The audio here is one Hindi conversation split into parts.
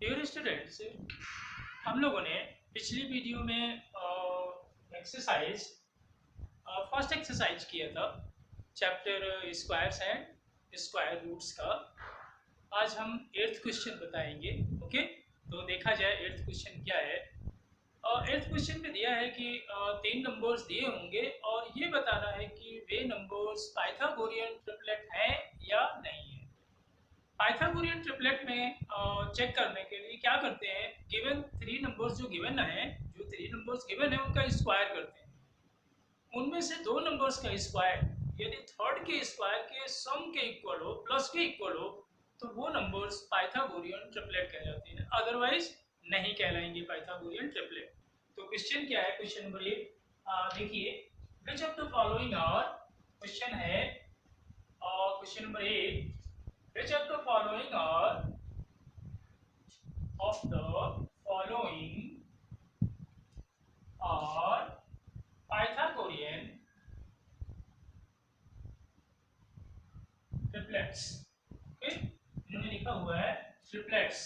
डियर स्टूडेंट्स, हम लोगों ने पिछली वीडियो में एक्सरसाइज फर्स्ट एक्सरसाइज किया था chapter squares and square roots का। आज हम एट्थ क्वेश्चन बताएंगे। ओके, तो देखा जाए एट्थ क्वेश्चन क्या है। एट्थ क्वेश्चन में दिया है कि तीन नंबर्स दिए होंगे और ये बताना है कि वे नंबर्स पाइथागोरियन ट्रिपलेट हैं या नहीं है। पाइथागोरियन ट्रिपलेट में चेक करने के लिए क्या करते हैं, गिवन थ्री नंबर्स जो गिवन है, जो थ्री नंबर्स गिवन है उनका स्क्वायर करते हैं। उनमें से दो नंबर्स का स्क्वायर यदि थर्ड के स्क्वायर के सम के इक्वल हो, प्लस के इक्वल हो, तो वो नंबर्स पाइथागोरियन ट्रिपलेट कहलाते हैं, अदरवाइज नहीं कहलाएंगे पाइथागोरियन ट्रिपलेट। तो क्वेश्चन क्या है, क्वेश्चन नंबर एक देखिए, which of the following are, question है क्वेश्चन नंबर एक, which of the following are Pythagorean triplets? Okay, इन्होंने लिखा हुआ है ट्रिपलेट्स।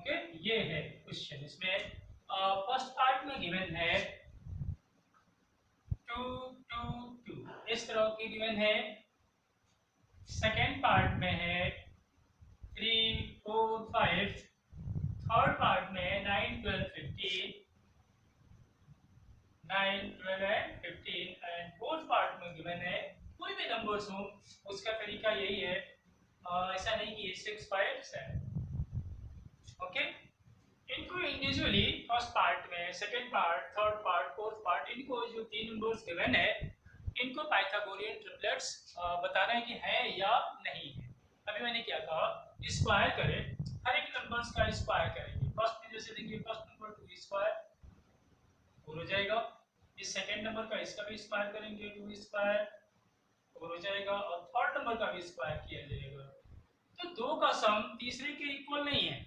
ओके, ये है क्वेश्चन। इसमें फर्स्ट पार्ट में गिवन है 2 2 2, इस तरह की गिवन है। सेकेंड पार्ट में है 3 4 5, थर्ड पार्ट में 9 12 15, 9 12 एंड 15, एंड फोर्थ पार्ट में गिवन है कोई भी नंबर्स हो उसका तरीका यही है, ऐसा नहीं कि 6 5 7। ओके, इनको इंडिविजुअली फर्स्ट पार्ट में, second part, third part, fourth part, इनको जो तीन नंबर्स गिवन है इनको पाइथागोरियन ट्रिपलेट्स बताना है कि है या नहीं है। अभी मैंने क्या कहा, स्क्वायर करें, हर एक नंबर्स का स्क्वायर करेंगे। फर्स्ट में जैसे देखिए, फर्स्ट नंबर 2 स्क्वायर 4 हो जाएगा। इस सेकंड नंबर का इसका भी स्क्वायर करेंगे, 2 स्क्वायर 4 हो जाएगा, और थर्ड नंबर का भी स्क्वायर किया जाएगा। तो दो का सम तीसरे के इक्वल नहीं है।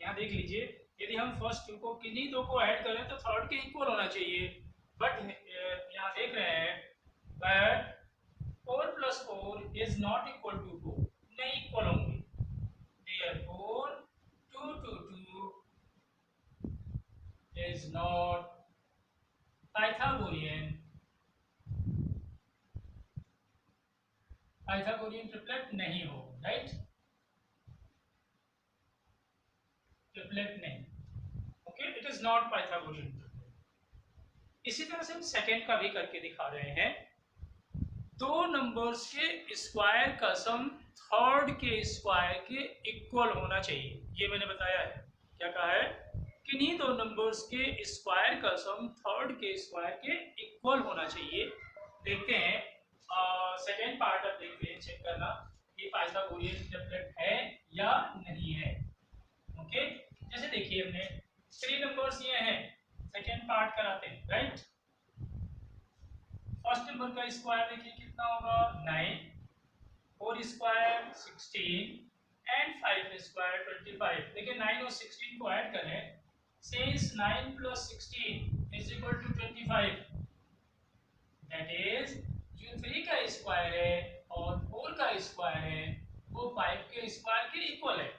यहाँ देख लीजिए, यदि हम फर्स्ट टू को किन्हीं दो को ऐड करें तो थर्ड के इक्वल होना चाहिए, बट यहाँ देख रहे हैं but 4 + 4 is not equal to 4, नहीं इक्वल होंगे। Therefore 2 2 2 is not Pythagorean triplet नहीं हो, राइट, ट्रिपलेट नहीं। Okay, it is not Pythagorean triplet. इसी तरह से हम सेकंड का भी करके दिखा रहे हैं। दो नंबर्स के स्क्वायर का सम थर्ड के स्क्वायर के इक्वल होना चाहिए, ये मैंने बताया है। क्या कहा है, किन्हीं दो नंबर्स के स्क्वायर का सम थर्ड के स्क्वायर के इक्वल होना चाहिए। देखते हैं सेकेंड पार्ट, अब देखते हैं, चेक करना ये पाइथागोरियन ट्रिपलेट है या नहीं है। ओके, जैसे देखिए हमने थ्री नंबर्स ये हैं, सेकेंड पार्ट कराते हैं, राइट। फर्स्ट नंबर का स्क्वायर देखिए कितना होगा, 9, 4 स्क्वायर 16 एंड 5 स्क्वायर 25। देखिए 9 और 16 को ऐड करें, since 9 + 16 is equal to 25, that is जो 3 का स्क्वायर है और 4 का स्क्वायर है वो 5 के स्क्वायर के इक्वल है।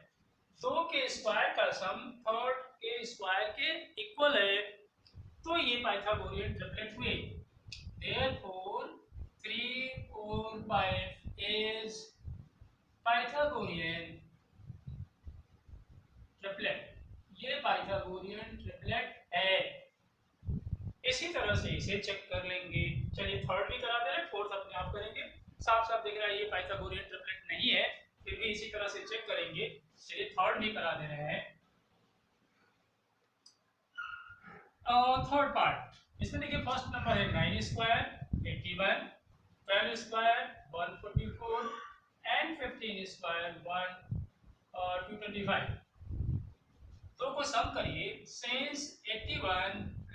2 के स्क्वायर का सम थर्ड के स्क्वायर के इक्वल है, तो ये पाइथागोरियन ट्रिपलेट हुए। Therefore 3 4 5 is पाइथागोरियन ट्रिपलेट, ये पाइथागोरियन ट्रिपलेट है। इसी तरह से इसे चेक कर लेंगे। चलिए थर्ड भी करा दे रहे हैं, फोर्थ अपने आप करेंगे। साफ साफ दिख रहा है ये पाइथागोरियन ट्रिपलेट नहीं है, फिर भी इसी तरह से चेक करेंगे। चलिए थर्ड भी करा दे रहे हैं। थर्ड पार्ट, इसमें देखिए फर्स्ट नंबर है 9 स्क्वायर 81, 12 स्क्वायर 144 एंड 15 स्क्वायर 225। तो को सम करिए, since 81 +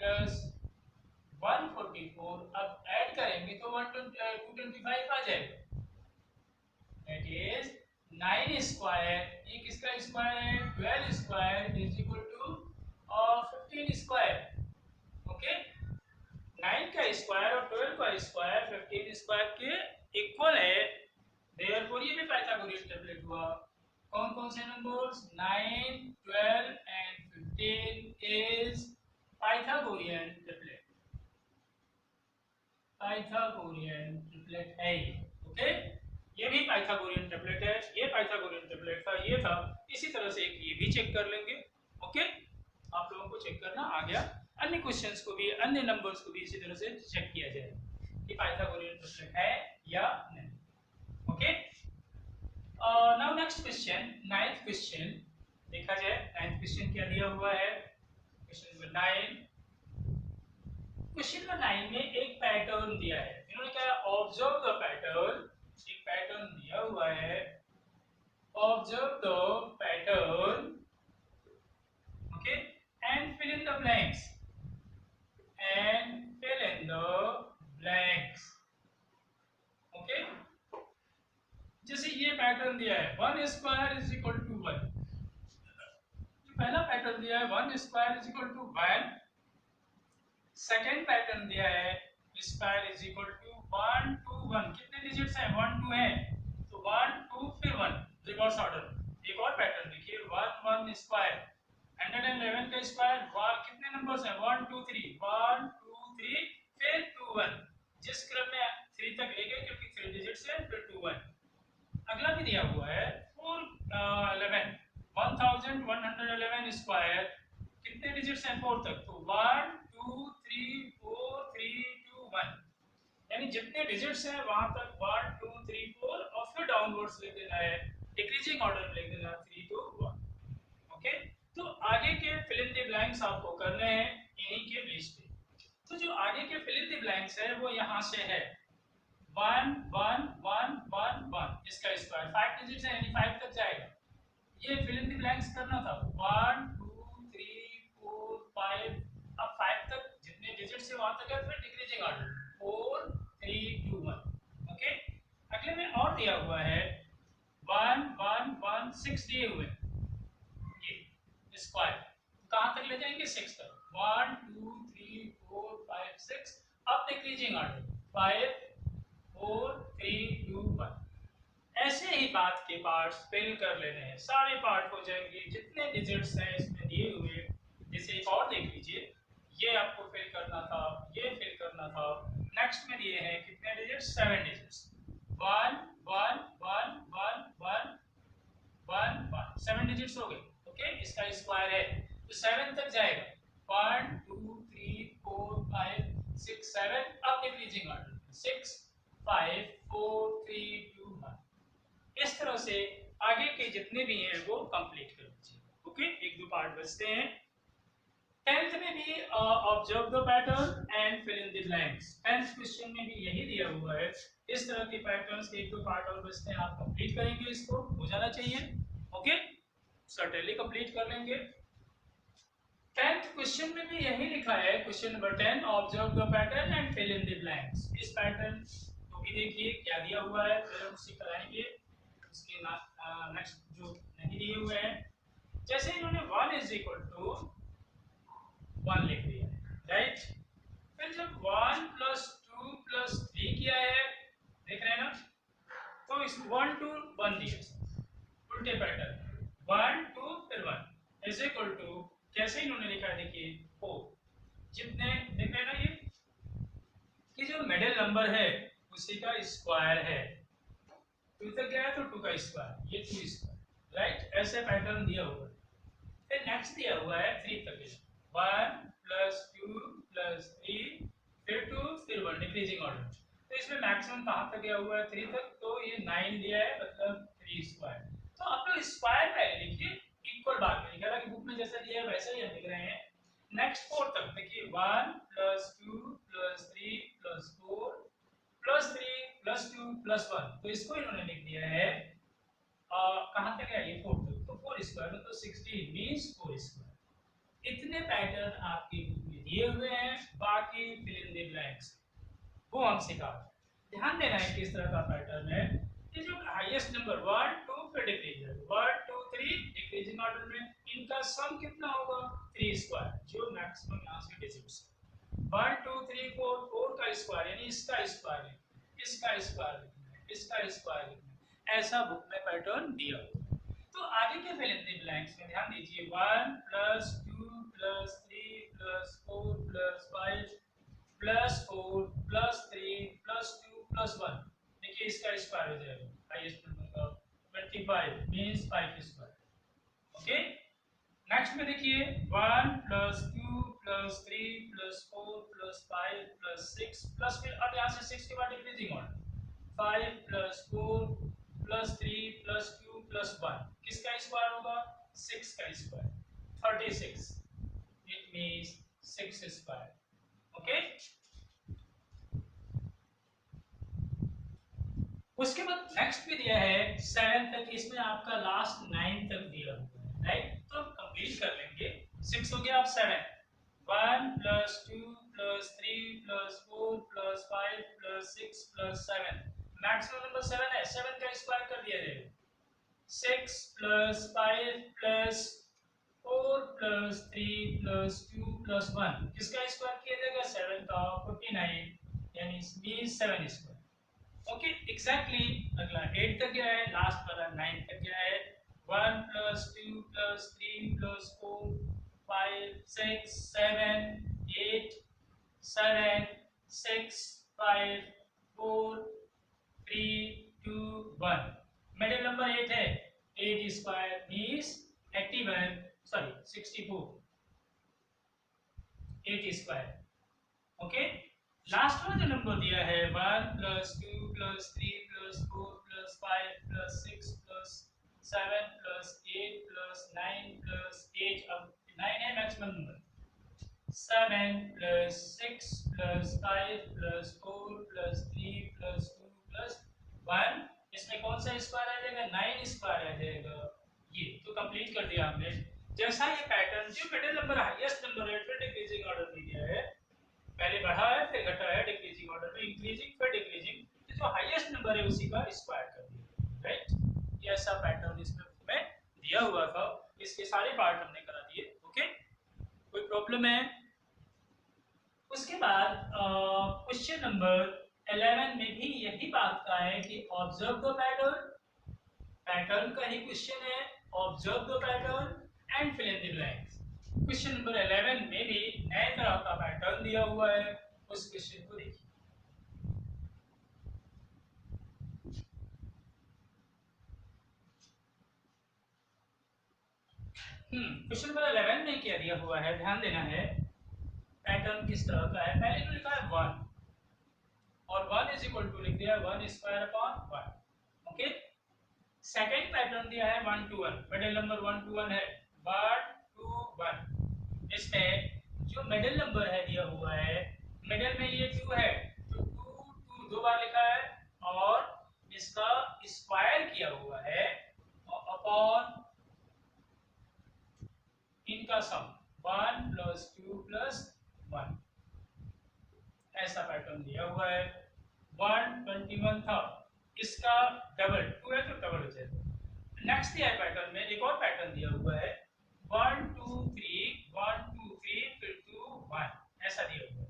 144, अब ऐड करेंगे तो 225 आ जाएगा। दैट इज 9 स्क्वायर, ये किसका स्क्वायर है, 12 square is equal to 15 square. Okay, 9 का स्क्वायर और 12 का स्क्वायर 15 स्क्वायर के इक्वल है। देयरफॉर ये भी पाइथागोरियन ट्रिपलेट हुआ। कौन कौन कौन से numbers 9, 12 and 15 is Pythagorean triplet. Pythagorean triplet है ये। ओके, ये भी पाइथागोरियन ट्रिपलेट है, ये पाइथागोरियन ट्रिपलेट था, ये था। इसी तरह से एक ये भी चेक कर लेंगे। ओके, आप लोगों को चेक करना आ गया। अन्य क्वेश्चंस को भी, अन्य नंबर्स को भी इसी तरह से चेक किया जाएगा कि पाइथागोरियन ट्रिपलेट है या नहीं। Okay, now next question, ninth question देखा जाए। नाइन्थ क्वेश्चन क्या दिया हुआ है? Question number 9। क्वेश्चन नंबर 9 में एक पैटर्न दिया है। इन्होंने क्या, ऑब्जर्व द पैटर्न। एक पैटर्न दिया हुआ है, observe the pattern, okay, and fill in the blanks, and fill in the blanks. Okay, जैसे ये पैटर्न दिया है 1 स्क्वायर इज इक्वल टू 1। पहला पैटर्न दिया है 1 square is equal to 1। Second pattern दिया है स्क्वायर इज इक्वल टू 1 2 1। कितने डिजिट्स हैं? 1 2 है, तो 1 2 फिर 1, रिवर्स ऑर्डर। एक और पैटर्न देखिए 1 1 स्क्वायर, 111 का स्क्वायर, कितने नंबर्स हैं? 1 2 3, 1 2 3 फिर 2 1। जिस क्रम में 3 तक ले गए क्योंकि 3 डिजिट्स हैं, फिर 2 1। अगला भी दिया हुआ है 411, 1111 स्क्वायर, कितने डिजिट्स हैं? 4 तक, तो 1 2 3 4 3 2 1। यानी जितने डिजिट्स हैं वहां तक 1 2 3 4 और फिर डाउनवर्ड्स लिख देना है, डिक्रीजिंग ऑर्डर में लिख देना 3 2 1। ओके, तो आगे के फिल इन द ब्लैंक्स आपको करने हैं इन्हीं के बेस पे। तो जो आगे के फिल इन द ब्लैंक्स है वो यहाँ से है 1 1 1 1 1, इसका स्क्वायर 5 डिजिट्स है यानी 5 तक जाएगा। ये फिल इन द ब्लैंक्स करना था 1 2 3 4 5। अब 5 तक जितने डिजिट्स है वहां तक है, फिर डिक्रीजिंग ऑर्डर 4 3 2 1। ओके, अगले में और दिया हुआ है 1 1 1 6 दिए हुए, ये स्क्वायर कहां तक ले जाएंगे? 6 तक, 1 2 3 4 5 6। अब डिक्रीजिंग ऑर्डर 5 4 3 2 1। ऐसे ही बात के पार्ट्स फिल कर लेने हैं, सारे पार्ट हो जाएंगे जितने डिजिट्स हैं इसमें दिए हुए। जैसे एक और देख लीजिए, ये आपको फिल करना था, ये फिल करना था। नेक्स्ट में दिए हैं कितने डिजिट्स? 7 डिजिट्स, 1 1 1 1 1 1 1, 7 डिजिट्स हो गए। ओके, इसका स्क्वायर है तो 7 तक जाएगा, 1 2 3 4 5 6 7। अब डिक्रीजिंग ऑर्डर 6 5 4 3 2 1। इस तरह से आगे के जितने भी हैं वो कंप्लीट कर लीजिए। ओके, एक दो पार्ट बचते हैं। 10th में भी observe the pattern and fill in the blanks. 10th question में भी यही दिया हुआ है। इस तरह के पैटर्न्स के एक दो पार्ट और बचते हैं, आप कंप्लीट करेंगे, इसको हो जाना चाहिए। ओके, सर्टेनली कंप्लीट कर लेंगे। 10th क्वेश्चन में भी यही लिखा है, question number 10, observe the pattern and fill in the blanks. इस पैटर्न को भी देखिए क्या दिया हुआ है, फिर हम उसे कराएंगे। इसके नेक्स्ट जो नहीं दिए हुए हैं, जैसे इन्होंने 1 इज इक्वल टू 1 लिख दिया है, राइट। फिर जब 1 प्लस 2 प्लस 3 किया है, देख रहे हैं ना, तो इस 1 2 1 दिया, उल्टे पैटर्न 1 2 फिर 1 इज इक्वल टू, कैसे इन्होंने लिखा है देखिए 4। जितने देख रहे हैं ना, ये कि जो मिडिल नंबर है उसी का स्क्वायर है, 2 तक गया तो 2 का स्क्वायर, ये 2 स्क्वायर, राइट। ऐसे पैटर्न दिया हुआ है। फिर नेक्स्ट दिया हुआ है 3 तक, 1 प्लस 2 प्लस 3 फिर 2 फिर 1, डिक्रीजिंग ऑर्डर। तो इसमें मैक्सिमम कहां तक गया हुआ है? 3 तक, तो ये 9 दिया है, मतलब 3 स्क्वायर। तो आप लोग स्क्वायर पहले लिखिए, इक्वल बाद में लिखा था कि बुक में जैसा दिया है वैसे ही हम लिख रहे हैं। नेक्स्ट 4 तक देखिए 1 plus 2 plus 3 plus 4 plus 3 plus 2 plus 1। तो इसको इन्होंने लिख दिया है कहां तक है? ये 4 तक, तो 4 स्क्वायर मतलब 16 मींस 4 स्क्वायर। इतने पैटर्न आपकी बुक में दिए हुए हैं, बाकी फिल इन द ब्लैंक्स वो हम सिखा। ध्यान देना है किस तरह का पैटर्न है। ये जो हाईएस्ट नंबर 1 2 फिर डिक्रीजिंग 1 2 3 डिक्रीजिंग ऑर्डर में, इनका सम कितना होगा? 3 स्क्वायर, जो मैक्सिमम यहाँ से डिजिट्स 1 2 3 4 4 का स्क्वायर, यानी इसका स्क्वायर, इसका स्क्वायर, इसका स्क्वायर, ऐसा बुक में पैटर्न दिया हुआ है। तो आगे के फिल इन द ब्लैंक्स में ध्यान दीजिए 1 plus 2 plus 3 plus 4 plus 5 plus 4 plus 3 plus 2 plus 1। देखिए इसका स्क्वायर हो जाएगा हाईएस्ट नंबर का 25 मींस 5 स्क्वायर। ओके, नेक्स्ट में देखिए 1 plus 2 plus 3 plus 4 plus 5 plus 6 plus, फिर अब यहाँ से 6 के बाद decreasing order 5 plus 4 plus 3 plus 2 plus 1। किसका स्क्वायर होगा? 6 का square 36, it means 6 square. Okay, उसके बाद नेक्स्ट भी दिया है 7 तक, इसमें आपका लास्ट 9 तक दिया हुआ है, राइट? तो कंप्लीट कर लेंगे। 6 हो गया, अब 7 1 plus 2 plus 3 plus 4 plus 5 plus 6 plus 7। Maximum number 7 है, 7 का स्क्वायर कर दिया जाएगा 6 plus 5 plus 4 plus 3 plus 2 plus 1। किसका स्क्वायर किया जाएगा? 7 का 49, यानी 7 स्क्वायर। ओके, एग्जैक्टली अगला 8 तक गया है, लास्ट वाला 9 तक गया है 1 plus 2 plus 3 plus 4 5 6 7 8 7 6 5 4 3 2 1। Middle number 8 है, 8 square means 81, sorry 64, 8 square. Okay, last वाला जो नंबर दिया है 1 plus 2 plus 3 plus 4 plus 5 plus 6 plus 7 plus 8 plus 9 plus 8, अब 9 है maximum number 7 plus 6 plus 5 plus 4 plus 3 plus 2 plus 1। इसमें कौन सा स्क्वायर आ जाएगा? 9 स्क्वायर आ जाएगा। ये तो कंप्लीट कर दिया हमने। जैसा ये पैटर्न, जो मिडिल नंबर हाईएस्ट नंबर है, फिर डिक्रीजिंग ऑर्डर में दिया है, पहले बढ़ा है फिर घटा है, डिक्रीजिंग ऑर्डर में इंक्रीजिंग फिर डिक्रीजिंग, तो जो हाईएस्ट नंबर है उसी का स्क्वायर कर दिया, राइट? ये ऐसा पैटर्न इसमें में दिया हुआ था। इसके सारे पार्ट हमने करा दिए। ओके, कोई प्रॉब्लम है? उसके बाद क्वेश्चन नंबर 11 में भी यही बात का है कि ऑब्जर्व द पैटर्न, पैटर्न का ही क्वेश्चन है, observe the pattern and fill in the blanks. Question number 11 में भी नए तरह का पैटर्न दिया हुआ है, उस क्वेश्चन को देखिए। क्वेश्चन नंबर 11 में क्या दिया हुआ है, ध्यान देना है। पैटर्न किस तरह का है? पहले तो लिखा है 1 और 1 इज इक्वल टू लिख दिया 1 square upon 1। Okay, second pattern दिया है 1 to 1, मिडिल नंबर 1 to 1 है 1 to 1। इसमें जो मिडिल नंबर है दिया हुआ है, मिडिल में ये 2 है तो 2 2 बार लिखा है और इसका स्क्वायर किया हुआ है अपॉन इनका सम 1 प्लस 2 प्लस 1, ऐसा पैटर्न दिया हुआ है। 121 था, इसका डबल 2 है तो डबल हो जाएगा। नेक्स्ट दिया है पैटर्न में, एक और पैटर्न दिया हुआ है 1 2 3 1 2 3 फिर 2 1, ऐसा दिया हुआ है।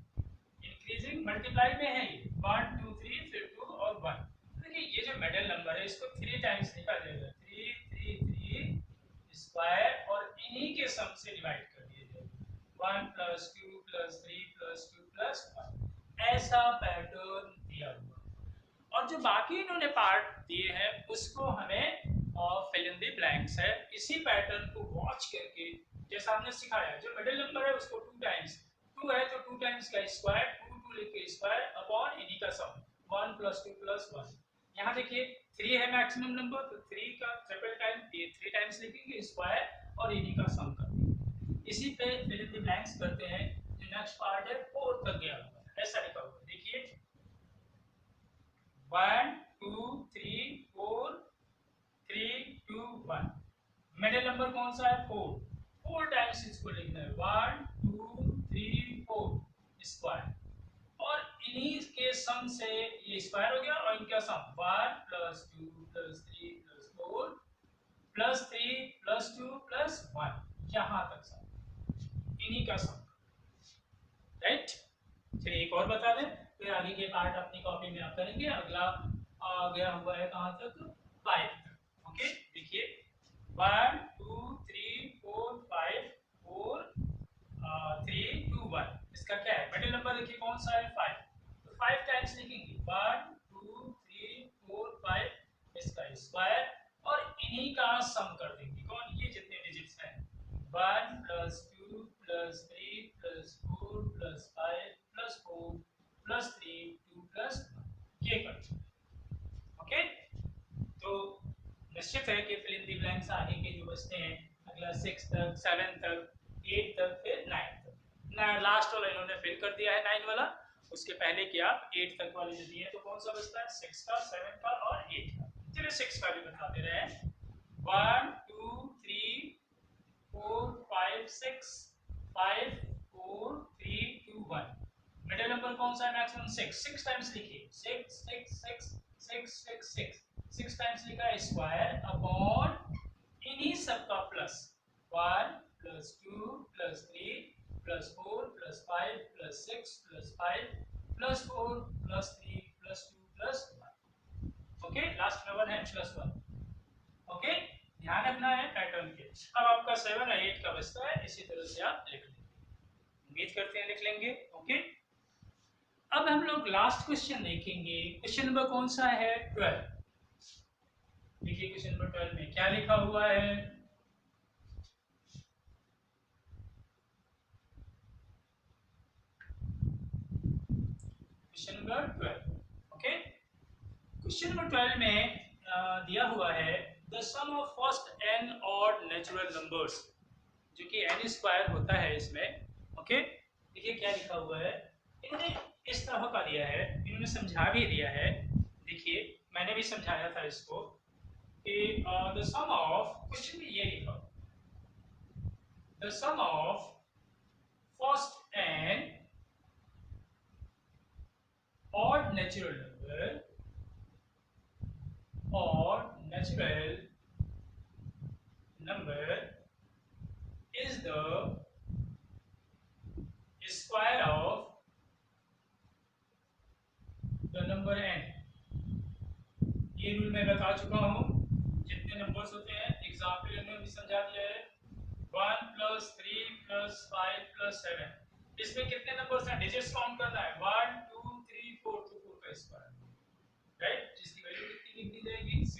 इंक्रीजिंग मल्टीप्लाई में है ये 1 2 3 फिर 2 और 1। देखिए ये जो मिडिल नंबर है इसको 3 टाइम्स लिखा जाएगा, 3 3 3 स्क्वायर और इन्हीं के सम से डिवाइड कर दिया जाएगा 1 प्लस 2 प्लस 3 प्लस 2 प्लस 1, ऐसा पैटर्न दिया हुआ। और जो बाकी इन्होंने पार्ट दिए हैं उसको हमें फिल इन द ब्लैंक्स है। इसी पैटर्न को वॉच करके जैसा हमने सिखाया, जो मिडिल नंबर है उसको 2 टाइम्स, 2 है तो 2 टाइम्स का स्क्वायर 2 2 लिख के स्क्वायर अपॉन इन्हीं का सम 1 प्लस 2 प्लस 1। यहाँ देखिए 3 है मैक्सिमम नंबर तो 3 का ट्रिपल टाइम 3 टाइम्स लिखेंगे स्क्वायर और इन्हीं का सम कर देंगे। इसी पे फिल इन द ब्लैंक्स करते हैं। जो नेक्स्ट पार्ट है 4 तक गया हुआ है, ऐसा लिखा हुआ है, देखिए 1 2 3 4 3 2 1। मिडिल नंबर कौन सा है? 4, 4 टाइम्स इसको लिखना है 1 2 3 4 स्क्वायर और इन्हीं के सम से ये स्क्वायर हो गया और इनका सम 1 plus 2 plus 3 plus 4 plus 3 plus 2 plus 1, यहाँ तक सम इन्हीं का सम, राइट? चलिए एक और बता दें, फिर आगे के पार्ट अपनी कॉपी में आप करेंगे। अगला आ गया हुआ है कहाँ तक? 5 तक। ओके, देखिए 1 2 3 4 5 4 3 2 1। इसका क्या है मिडिल नंबर देखिए कौन सा है 5, तो 5 टाइम्स लिखेंगे 1 2 3 4 5 इसका स्क्वायर और इन्हीं का सम कर देंगे कौन ये जितने डिजिट्स हैं 1 plus 2 plus 3 plus 4 plus 5 plus 4 plus 3 2 plus 1 ये कर। ओके तो निश्चित है कि फिल इन द ब्लैंक्स आगे के जो बचते हैं अगला 6 तक 7 तक 8 तक फिर 9 तक ना लास्ट वाला इन्होंने फिल कर दिया है 9 वाला, उसके पहले कि आप 8 तक वाले जो दिए तो कौन सा बचता है 6 का 7 का और 8 का। चलिए 6 का भी बता दे रहे हैं 1 2 3 4 5 6 5 4 3 2 1। मिडिल नंबर कौन सा है मैक्सिमम 6 6 टाइम्स लिखिए 6 6 6 6 6 6 6 टाइम्स लिखा है स्क्वायर अपॉन इन्हीं सब का plus 1 plus 2 plus 3 plus 4 plus 5 plus 6 plus 5 plus 4 plus 3 plus 2 plus 1। Okay last में 1 है प्लस 1। ओके ध्यान रखना है पैटर्न के। अब आपका 7 और 8 का बचता है इसी तरह से आप लिख लेंगे, उम्मीद करते हैं लिख लेंगे। ओके अब हम लोग लास्ट क्वेश्चन देखेंगे। क्वेश्चन नंबर कौन सा है 12। देखिए क्वेश्चन नंबर 12 में क्या लिखा हुआ है question number 12। Okay question number 12 में दिया हुआ है the sum of first n odd natural numbers, जो कि n स्क्वायर होता है इसमें। ओके देखिए क्या लिखा हुआ है, इन्होंने इस तरह का दिया है, इन्होंने समझा भी दिया है। देखिए मैंने भी समझाया था इसको कि द सम ऑफ, क्वेश्चन में ये लिखा the sum of first n odd natural number or natural number is the square of the number n। ये रूल मैं बता चुका हूँ, जितने नंबर्स होते हैं एग्जाम्पल इन्होंने भी समझा दिया है 1 प्लस 3 प्लस 5 प्लस 7। इसमें कितने नंबर्स हैं डिजिट्स काउंट करना है 1 2 3 4 तो 4 का स्क्वायर राइट, जिसकी वैल्यू कितनी लिख दी जाएगी 60।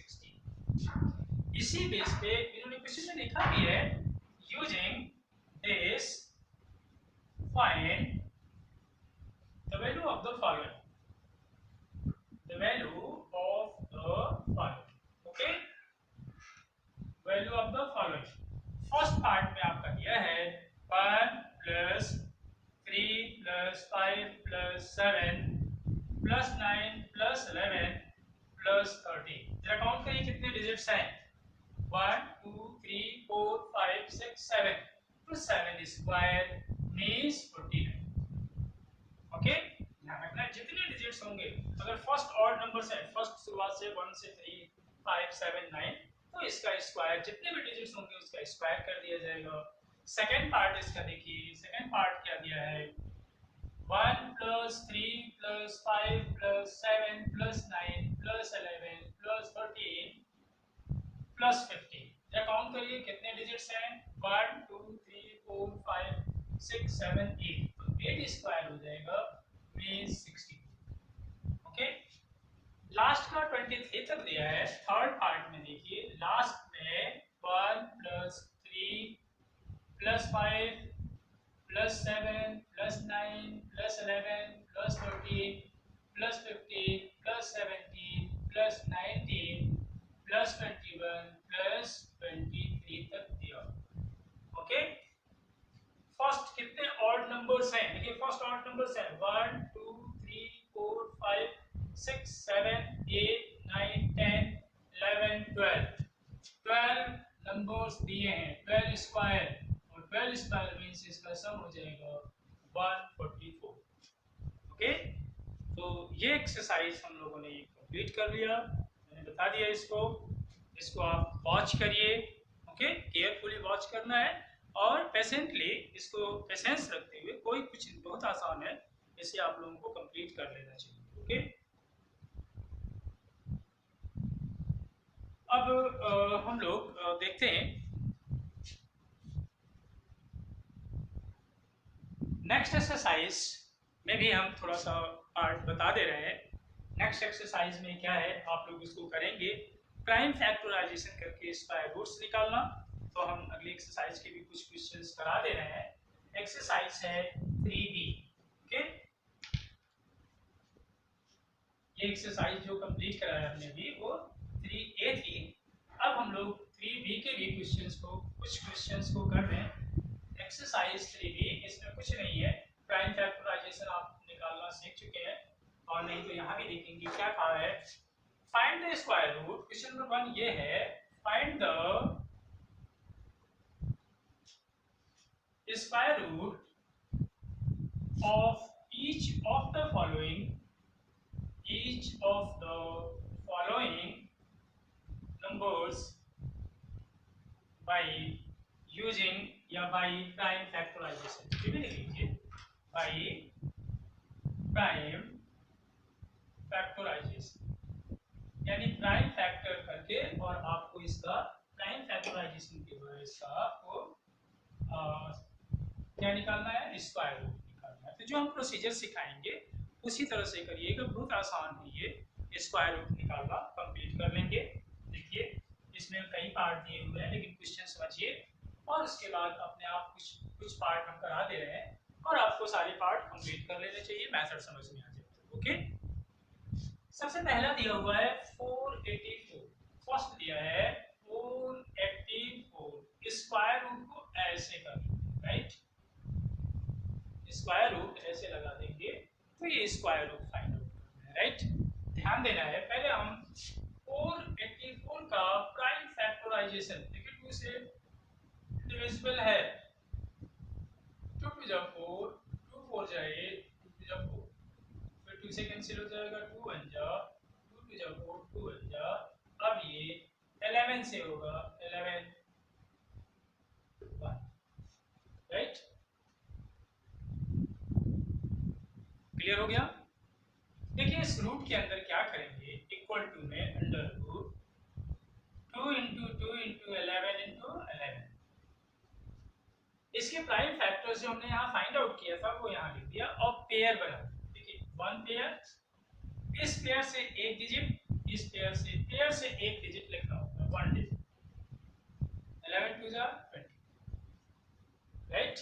इसी बेस पे इन्होंने क्वेश्चन में लिखा भी है using this find the value of the following, the value of the following. Okay value of the following first part में आपका दिया है 1 plus 3 plus 5 plus 7 plus 9 plus 11 plus 13। जरा काउंट करिए कितने डिजिट्स हैं 1 2 3 4 5 6 7 तो 7 स्क्वायर मींस 49। ओके ध्यान रखना जितने डिजिट्स होंगे अगर फर्स्ट ऑड नंबर्स है फर्स्ट शुरुआत से 1 से 3 5 7 9 तो इसका स्क्वायर जितने भी डिजिट्स होंगे उसका स्क्वायर कर दिया जाएगा। सेकंड पार्ट इसका देखिए, सेकंड पार्ट क्या दिया है 1 plus 3 plus 5 plus 7 plus 9 plus 11 plus 13 plus 15। जरा काउंट करिए कितने डिजिट्स हैं 1 2 3 4 5 6 7 8 तो 8 स्क्वायर हो जाएगा मींस 60। ओके लास्ट का 23 तक दिया है। थर्ड पार्ट में देखिए लास्ट में 1 plus 3 plus 5 plus 7 plus 9 plus 11 plus 13 plus 15 plus 17 plus 19 plus 21 plus 23 तक दिया। ओके फर्स्ट कितने ऑड नंबर्स हैं देखिए फर्स्ट ऑड नंबर्स हैं 1 2 3 4 5 6 7 8 9 10 11 12 12 नंबर्स दिए हैं 12 स्क्वायर और 12 स्क्वायर मींस इसका सम हो जाएगा 144। ओके तो ये एक्सरसाइज हम लोगों ने कंप्लीट कर लिया, मैंने बता दिया इसको आप वॉच करिए। ओके केयरफुली वॉच करना है और पेशेंटली इसको पेशेंस रखते हुए, कोई कुछ बहुत आसान है, इसे आप लोगों को कंप्लीट कर लेना चाहिए। ओके अब हम लोग देखते हैं नेक्स्ट एक्सरसाइज में भी हम थोड़ा सा पार्ट बता दे रहे हैं। नेक्स्ट एक्सरसाइज में क्या है, आप लोग इसको करेंगे प्राइम फैक्टराइजेशन करके स्क्वायर रूट्स निकालना। तो हम अगली एक्सरसाइज के भी कुछ क्वेश्चंस करा दे रहे हैं। एक्सरसाइज है 3B। ओके, ये एक्सरसाइज जो कंप्लीट कराया हमने अभी वो 3A थी। अब हम लोग 3B के भी कुछ क्वेश्चंस को कर रहे हैं। एक्सरसाइज 3B, इसमें कुछ नहीं है, प्राइम फैक्टराइजेशन आप निकालना सीख चुके हैं, और नहीं तो यहाँ भी देखेंगे क्या कहा है। Find the square root, question number 1 ये है, find the square root of each of the following numbers by using या by prime factorization। ये भी लिख लीजिए, by prime factorization, यानी प्राइम फैक्टर करके, और आपको इसका प्राइम फैक्टराइजेशन के द्वारा इसका आपको क्या निकालना है, स्क्वायर रूट निकालना है। तो जो हम प्रोसीजर सिखाएंगे उसी तरह से करिएगा, बहुत आसान है ये स्क्वायर रूट निकालना, कंप्लीट कर लेंगे। देखिए इसमें कई पार्ट दिए हुए हैं, लेकिन क्वेश्चन समझिए, और उसके बाद अपने आप कुछ पार्ट हम करा दे रहे हैं, और आपको सारे पार्ट कंप्लीट कर लेने चाहिए, मेथड समझ में आ जाए। ओके, सबसे पहला दिया हुआ है 484। फर्स्ट दिया है 484, स्क्वायर रूट को ऐसे कर, राइट, स्क्वायर रूट ऐसे लगा देंगे तो ये स्क्वायर रूट फाइंड आउट करना है, राइट। ध्यान देना है, पहले हम 484 का प्राइम फैक्टराइजेशन, देखिए 2 से डिविजिबल है, 2 टू जा 4, 2 4 जा 8, 2 टू जा 4, फिर 2 से कैंसिल हो जाएगा, 2 1 जा 2 टू जा 4, 2 1 जा, अब ये 11 से होगा, 11 1, राइट, क्लियर हो गया। देखिए इस रूट के अंदर क्या करेंगे, इक्वल टू में under root 2 into 2 into 11 into 11, इसके प्राइम फैक्टर जो हमने यहाँ फाइंड आउट किया था वो यहाँ लिख दिया, और पेयर बना, देखिए 1 पेयर, इस पेयर से एक डिजिट, इस पेयर से एक डिजिट लिखना होगा, 1 डिजिट, 11 2 जा 20, राइट।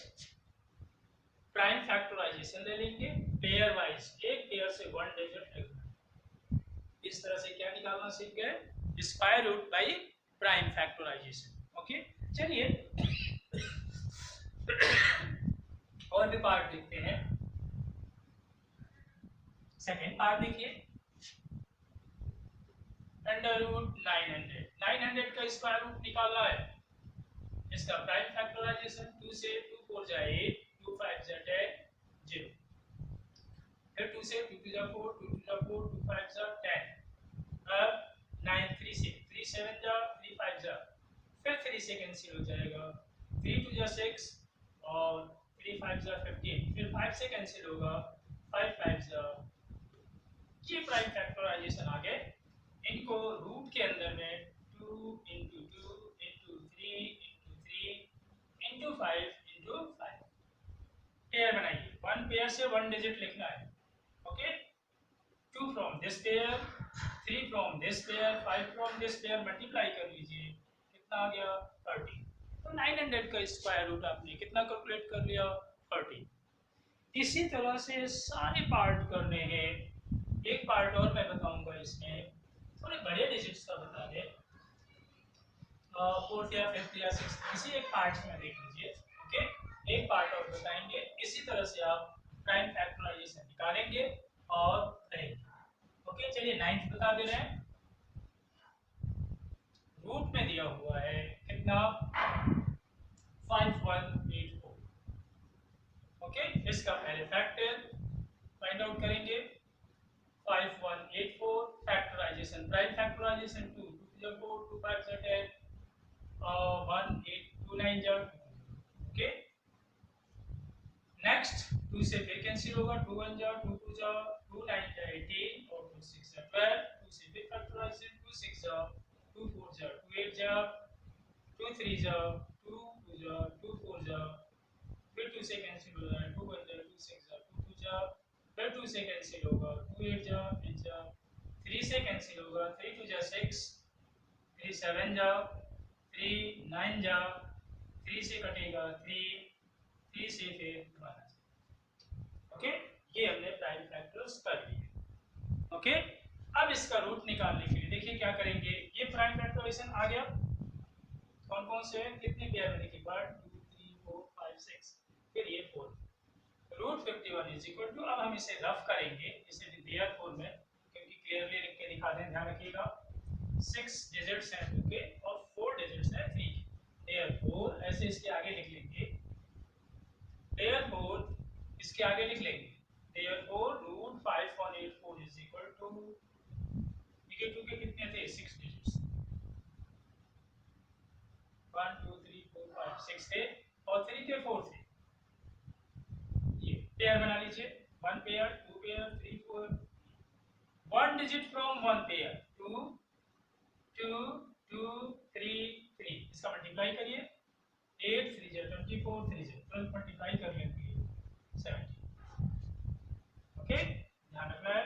प्राइम फैक्टराइजेशन ले लेंगे पेयर वाइज, एक पेयर से 1 डिजिट लिखना, इस तरह से क्या निकालना सीख गए, square root by prime factorisation. Okay, चलिए और भी पार्ट देखते हैं। सेकेंड पार्ट देखिए, अंडर रूट 900 का स्क्वायर रूट निकालना है, इसका प्राइम फैक्टराइजेशन 2 से 2 4 जा 8, 2 5 जा 10, 0, फिर 2 से 2 2 जा 4, 2 2 जा 4, 2 5 जा 10, अब 9 3 से 3 7 जा 3 5 जा, फिर 3 से कैंसिल हो जाएगा, 3 2 जा 6 और 3 5 जा 15, फिर 5 से कैंसिल होगा, 5 5 जा, ये प्राइम फैक्टराइजेशन आ गए। इनको रूट के अंदर में 2 into 2 into 3 into 3 into 5 into 5 pair बनाइए, 1 पेयर से 1 डिजिट लिखना है। Okay, 2 from this pair, 3 from this pair, 5 from this pair, multiply कर लीजिए, कितना आ गया 30। तो 900 का स्क्वायर रूट आपने कितना कैलकुलेट कर लिया, 30। इसी तरह से सारे पार्ट करने हैं। एक पार्ट और मैं बताऊंगा, इसमें थोड़े बड़े डिजिट्स का बता दें, 4th या 5th या 6th, किसी एक पार्ट में देख लीजिए। ओके, एक पार्ट और बताएंगे, इसी तरह से आप प्राइम फैक्टराइजेशन निकालेंगे और करेंगे। ओके, चलिए 9th बता दे रहे हैं। रूट में दिया हुआ है कितना, 5184। ओके, इसका पहले फैक्टर फाइंड आउट करेंगे, 5184 फैक्टराइजेशन, प्राइम फैक्टराइजेशन 2 2 4 2 5 10 1 8 2 9 जा 2। ओके, नेक्स्ट 2 से फिर कैंसिल होगा, 2 1 जा 2 2 जा 2 9 जा 18 और 2 6 जा 12, 2 से फिर फैक्टराइजेशन 2 6 जा 2 4 जा 2 8 जा 2 3 जा 2 2 जा 2 4 जा, फिर 2 से कैंसिल हो जाए 2 1 जा 2 6 जा 2 2 जा, फिर 2 से कैंसिल होगा 2 8 जा 8 जा, 3 से कैंसिल होगा 3 2 जा 6, 3 7 जा 3 9 जा, 3 से कटेगा 3 से फिर 1। ओके, ये हमने प्राइम फैक्टर्स कर लिए। ओके, अब इसका रूट निकालने के लिए देखिए क्या करेंगे। ये प्राइम फैक्टराइजेशन आ गया, कौन कौन से हैं, कितने पेयर में, देखिए 1 2 3 4 5 6, फिर ये 4, रूट 51 इज इक्वल टू, अब हम इसे रफ करेंगे इसे देयरफॉर में, क्योंकि क्लियरली लिख के दिखा दें, ध्यान रखिएगा। 6 डिजिट्स हैं 2 के और 4 डिजिट्स हैं 3 के, देयरफॉर ऐसे इसके आगे लिख लेंगे, देयरफॉर इसके आगे लिख लेंगे, therefore root 5184 is equal to, ये 2 के कितने थे, 6 डिजिट्स, 1 2 3 4 5 6 थे और 3 के 4 थे। ये पेयर बना लीजिए, 1 pair 2 pair 3 4, 1 digit from 1 pair 2 2 2 3 3, इसका मल्टीप्लाई करिए, 8 3 जा 24 3 जा 12 मल्टीप्लाई कर लेंगे 70। ओके, ध्यान रखना है,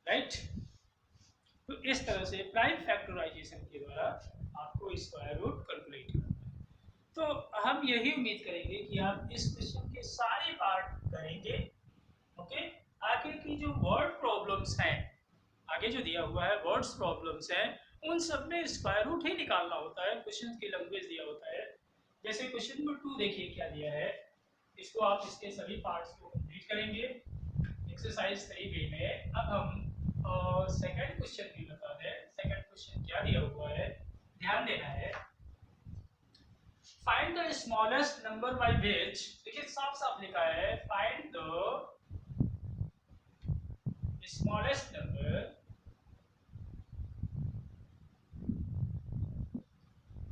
राइट। तो इस तरह से प्राइम फैक्टराइजेशन के द्वारा आपको स्क्वायर रूट कैलकुलेट करना है। तो हम यही उम्मीद करेंगे कि आप इस क्वेश्चन के सारे पार्ट करेंगे। ओके, आगे की जो वर्ड प्रॉब्लम्स हैं, आगे जो दिया हुआ है वर्ड्स प्रॉब्लम्स हैं, उन सब में स्क्वायर रूट ही निकालना होता है, क्वेश्चन की लैंग्वेज दिया होता है। जैसे क्वेश्चन नंबर 2 देखिए क्या दिया है, इसको आप इसके सभी पार्ट्स को कंप्लीट करेंगे एक्सरसाइज 3B में। अब हम सेकंड क्वेश्चन भी बता दें, सेकंड क्वेश्चन क्या दिया हुआ है, ध्यान देना है। Find the smallest number by which, देखिए साफ साफ लिखा है, find the smallest number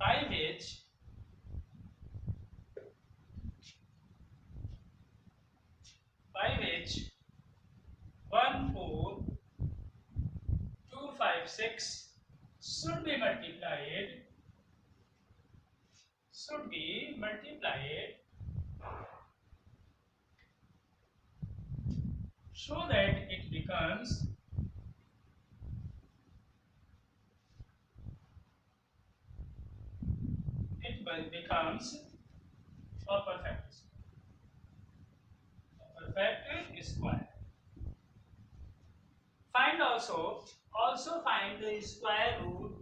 by which by which 1 4 2 5 6 should be multiplied so that it becomes a perfect square. Find also find the square root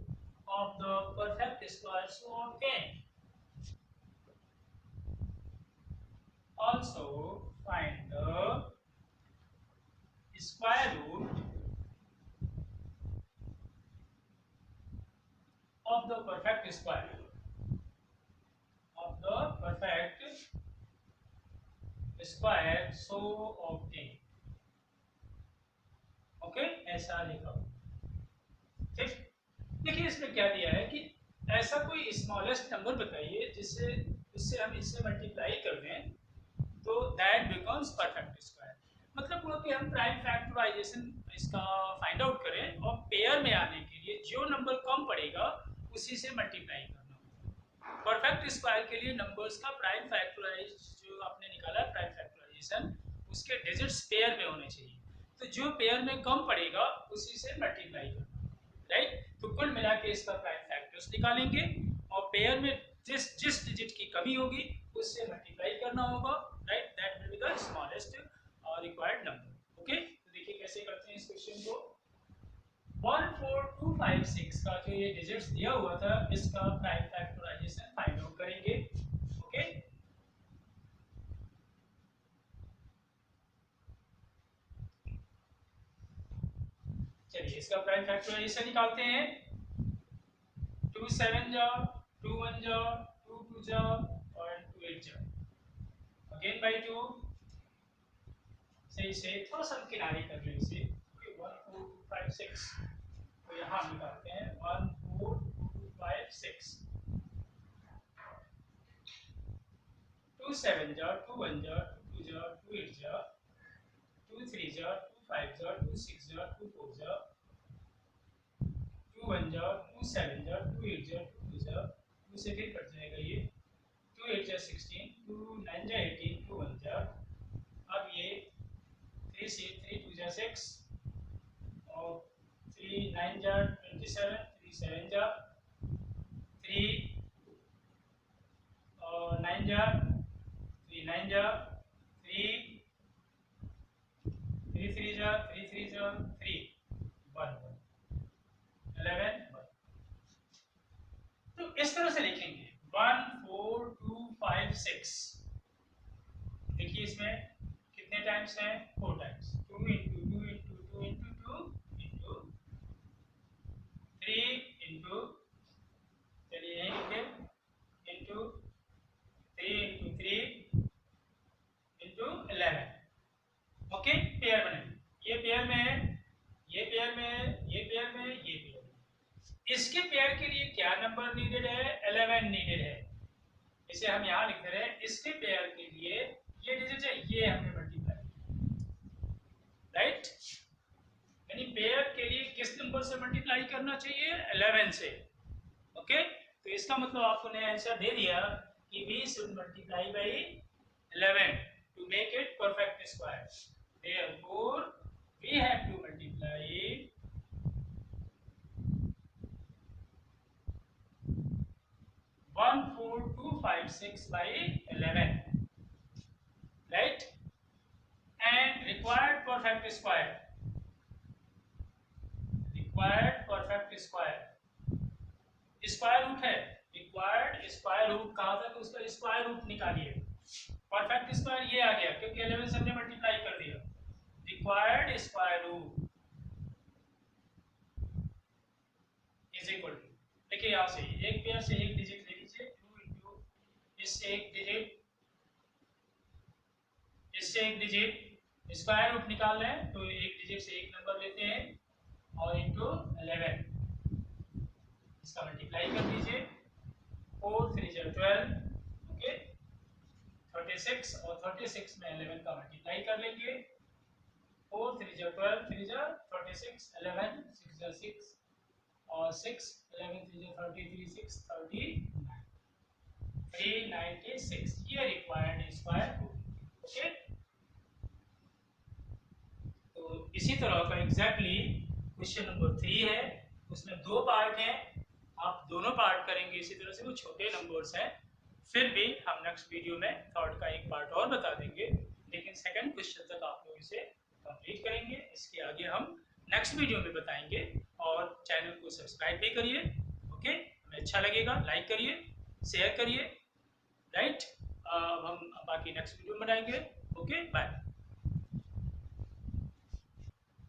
of the perfect square so obtain. Also find the square root of the perfect square so obtain. Okay, ऐसा लिखा। ठीक, देखिए इसमें क्या दिया है कि ऐसा कोई स्मॉलेस्ट नंबर बताइए जिससे हम इससे मल्टीप्लाई कर दें तो दैट बिकम्स परफेक्ट स्क्वायर। मतलब वो कि हम प्राइम फैक्टराइजेशन इसका फाइंड आउट करें और पेयर में आने के लिए जो नंबर कम पड़ेगा उसी से मल्टीप्लाई करना होगा। परफेक्ट स्क्वायर के लिए नंबर्स का प्राइम फैक्टराइज जो आपने निकाला प्राइम फैक्टराइजेशन, उसके डिजिट्स पेयर में होने चाहिए, तो जो पेयर में कम पड़ेगा उसी से मल्टीप्लाई करना, राइट। तो कुल मिला के इसका प्राइम फैक्टर्स निकालेंगे और पेयर में जिस डिजिट की कमी होगी उससे मल्टीप्लाई करना होगा, right. That will be the smallest required number. Okay, तो देखिए कैसे करते हैं इस क्वेश्चन को। 1 4 2 5 6 का जो ये डिजिट्स दिया हुआ था इसका प्राइम फैक्टराइजेशन फाइंड आउट करेंगे। ओके, चलिए इसका प्राइम फैक्टराइजेशन निकालते हैं। 2 7 जा 2 1 जा 2 2 जा और 2 8 जा, अगेन बाय 2 से थोड़ा सा किनारे कर लो इसे, 1 4 2 5 6, तो यहाँ निकालते हैं 1 4 2 5 6, 2 7 जा 2 1 जा 2 2 जा 2 8 जा 2 3 जा 2 5 जा 2 6 जा 2 4 जा 1 जा 2 7 जा 2 8 जा 2 2 जा 2 से फिर कट जाएगा ये 2 8 जा 16 2 9 जा 18 2 1 जा अब ये 3 से 3 2 जा 6 और 3 9 जा 27 3 7 जा 3 9 जा 3 9 जा 3 3 3 जा 3 3 जा 3 1 11 1 तो इस तरह से लिखेंगे 1 4 2 5 6 देखिए इसमें कितने टाइम्स हैं 4 times 2 into 2 into 2 into 2 into 3 into चलिए यही लिखे into 3 into 3 into 11 okay pair बनेंगे ये पेयर में है ये पेयर में है ये पेयर में है ये पेयर में इसके पेयर के लिए क्या नंबर नीडेड है 11 नीडेड है इसे हम यहाँ लिख रहे हैं इसके पेयर के लिए ये डिजिट है ये हमने मल्टीप्लाई राइट यानी पेयर के लिए किस नंबर से मल्टीप्लाई करना चाहिए 11 से ओके तो इसका मतलब आपको ने आंसर दे दिया कि we should multiply by 11 to make it perfect square therefore we have to multiply 14256 by 11 right and required perfect square square root है रिक्वायर्ड स्क्वायर रूट कहा था तो उसका स्क्वायर रूट निकालिए परफेक्ट स्क्वायर ये आ गया क्योंकि 11 से हमने मल्टीप्लाई कर दिया required square root is equal to देखिए यहाँ से एक पेयर से एक डिजिट ले लीजिए 2 into इससे एक डिजिट स्क्वायर रूट निकाल लें तो एक डिजिट से एक नंबर लेते हैं और इनटू 11 इसका मल्टीप्लाई कर दीजिए 4 3 जा 12 ओके 36 और 36 में 11 का मल्टीप्लाई कर लेंगे 4 3 जा 12 3 जा 36 11 6 जा 6 और 6 11 3 जा 33 6 39 396 ये रिक्वायर्ड स्क्वायर रूट ओके तो इसी तरह का एग्जैक्टली क्वेश्चन नंबर 3 है उसमें 2 पार्ट हैं आप दोनों पार्ट करेंगे इसी तरह से वो छोटे नंबर्स हैं फिर भी हम नेक्स्ट वीडियो में थर्ड का एक पार्ट और बता देंगे लेकिन सेकंड क्वेश्चन तक आप लोग इसे कंप्लीट करेंगे इसके आगे हम नेक्स्ट वीडियो में बताएंगे और चैनल को सब्सक्राइब भी करिए ओके हमें अच्छा लगेगा लाइक करिए शेयर करिए राइट अब हम बाकी नेक्स्ट वीडियो में बनाएंगे ओके बाय